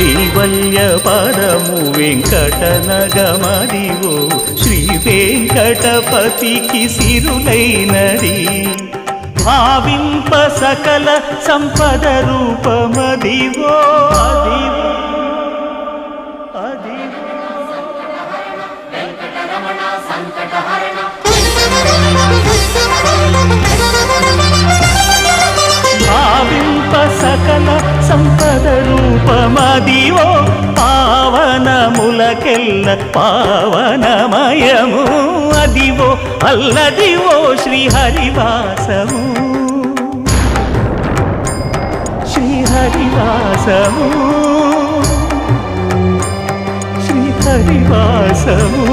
కైవల్య పదము వెంకటనగమదివో శ్రీ వెంకటపతికి సిరులైనది భావింప సకల సంపద రూపమదివో అదివో భావింప సకల సంపద రూపమదివో పావనములకెల్ల పావనమయము అదివో అల్లదివో శ్రీహరివాసము శ్రీహరివాసము శ్రీహరివాసము